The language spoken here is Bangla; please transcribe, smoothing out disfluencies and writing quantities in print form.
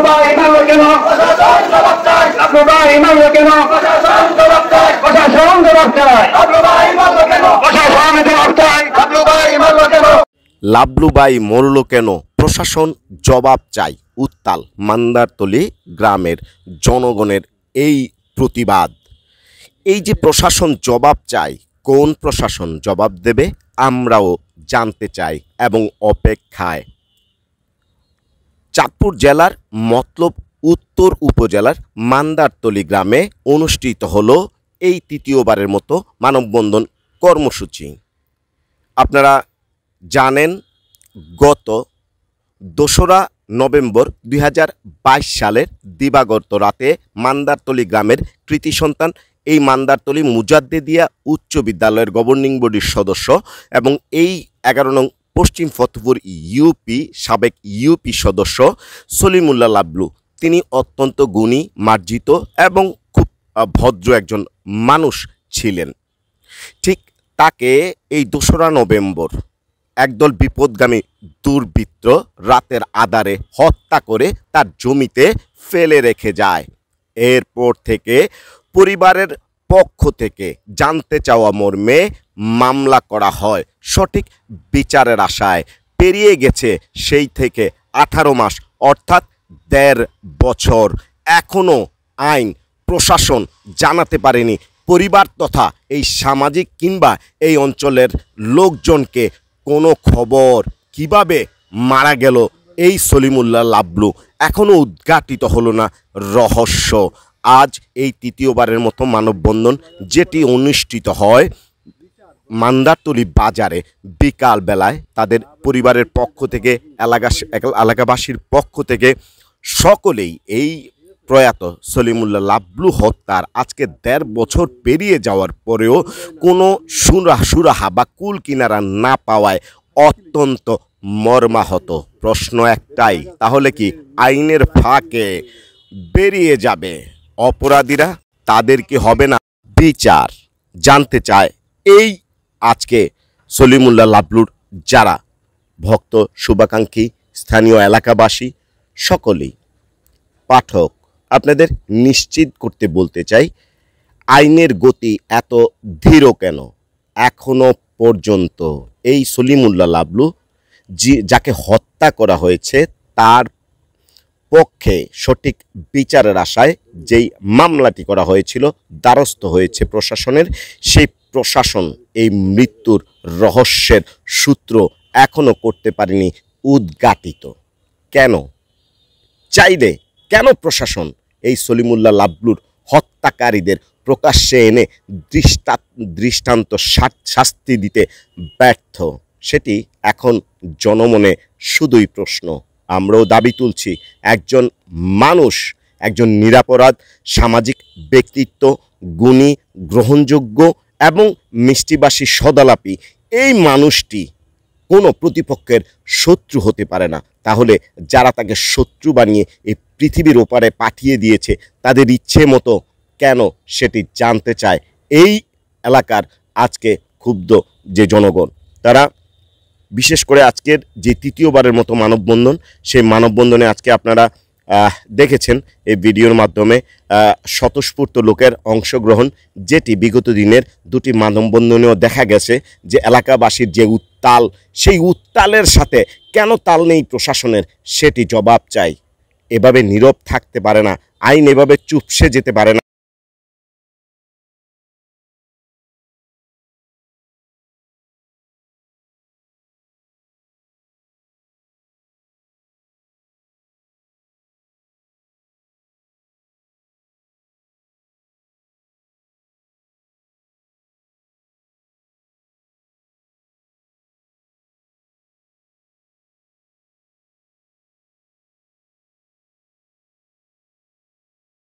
ভাই মারলো কেন? প্রশাসন জবাব চাই। লাভলু ভাই মারলো কেন? প্রশাসন জবাব চাই। প্রশাসন জবাব চাই। লাভলু ভাই মারলো কেন? প্রশাসন জবাব চাই। লাভলু ভাই মারলো কেন? লাভলু ভাই মরল কেন? প্রশাসন জবাব চাই। উত্তাল মান্দারতলী গ্রামের জনগণের এই প্রতিবাদ। এই যে প্রশাসন জবাব চাই, কোন প্রশাসন জবাব দেবে আমরাও জানতে চাই এবং অপেক্ষায়। চাঁদপুর জেলার মতলব উত্তর উপজেলার মান্দারতলী গ্রামে অনুষ্ঠিত হলো এই তৃতীয়বারের মতো মানববন্ধন কর্মসূচি। আপনারা জানেন, গত 2রা নভেম্বর 2022 সালের দিবাগত রাতে মান্দারতলী গ্রামের কৃতি সন্তান এই মান্দারতলী মুজাদ্দেদিয়া উচ্চ বিদ্যালয়ের গভর্নিং বডির সদস্য এবং এই 11 নং পশ্চিম ফতেপুর ইউপি সাবেক ইউপি সদস্য সলিমুল্লাহ লাভলু, তিনি অত্যন্ত গুণী, মার্জিত এবং খুব ভদ্র একজন মানুষ ছিলেন। ঠিক তাকে এই 2রা নভেম্বর একদল বিপদগামী দুর্বৃত্ত রাতের আধারে হত্যা করে তার জমিতে ফেলে রেখে যায়। এরপর থেকে পরিবারের পক্ষ থেকে জানতে চাওয়া মর্মে মামলা করা হয় সঠিক বিচারের আশায়। পেরিয়ে গেছে সেই থেকে 18 মাস, অর্থাৎ 1.5 বছর। এখনও আইন প্রশাসন জানাতে পারেনি পরিবার তথা এই সামাজিক কিংবা এই অঞ্চলের লোকজনকে কোনো খবর। কিভাবে মারা গেল এই সলিমুল্লাহ লাভলু এখনও উদ্ঘাটিত হলো না রহস্য। আজ এই তৃতীয়বারের মতো মানববন্ধন, যেটি অনুষ্ঠিত হয় মান্দারতলী বাজারে বিকাল বেলায়, তাদের পরিবারের পক্ষ থেকে এলাকাবাসীর পক্ষ থেকে সকলেই এই প্রয়াত সলিমুল্লাহ লাভলু হত্যার আজকে 1.5 বছর পেরিয়ে যাওয়ার পরেও কোনো সুরাহা বা কুল কিনারা না পাওয়ায় অত্যন্ত মর্মাহত। প্রশ্ন একটাই, তাহলে কি আইনের ফাঁকে বেরিয়ে যাবে অপরাধীরা? তাদের কি হবে না বিচার? জানতে চায় এই আজকে সলিমুল্লাহ লাভলুর যারা ভক্ত, শুভাকাঙ্ক্ষী, স্থানীয় এলাকাবাসী সকলেই। পাঠক, আপনাদের নিশ্চিত করতে বলতে চাই, আইনের গতি এত ধীর কেন? এখনো পর্যন্ত এই সলিমুল্লাহ লাভলু যাকে হত্যা করা হয়েছে তার পক্ষে সঠিক বিচারের আশায় যেই মামলাটি করা হয়েছিল, দ্বারস্থ হয়েছে প্রশাসনের, সেই প্রশাসন এই মৃত্যুর রহস্যের সূত্র এখনো করতে পারেনি উদ্ঘাটিত। কেন চাইলে কেন প্রশাসন এই সলিমুল্লাহ লাভলুর হত্যাকারীদের প্রকাশ্যে এনে দৃষ্টান্ত শাস্তি দিতে ব্যর্থ? সেটি এখন জনমনে শুধুই প্রশ্ন। আমরাও দাবি তুলছি, একজন মানুষ, একজন নিরপরাধ সামাজিক ব্যক্তিত্ব, গুণী, গ্রহণযোগ্য এবং মিষ্টিবাসী সদালাপী এই মানুষটি কোনো প্রতিপক্ষের শত্রু হতে পারে না। তাহলে যারা তাকে শত্রু বানিয়ে এই পৃথিবীর ওপারে পাঠিয়ে দিয়েছে তাদের ইচ্ছে মতো কেন, সেটি জানতে চায় এই এলাকার আজকে ক্ষুব্ধ যে জনগণ। তারা বিশেষ করে আজকের যে তৃতীয়বারের মতো মানববন্ধন, সেই মানববন্ধনে আজকে আপনারা দেখেছেন এই ভিডিওর মাধ্যমে স্বতঃস্ফূর্ত লোকের অংশগ্রহণ, যেটি বিগত দিনের 2টি মানববন্ধনেও দেখা গেছে যে এলাকাবাসীর যে উত্তাল, সেই উত্তালের সাথে কেন তাল নেই প্রশাসনের, সেটি জবাব চাই। এভাবে নীরব থাকতে পারে না আইন, এভাবে চুপসে যেতে পারে না।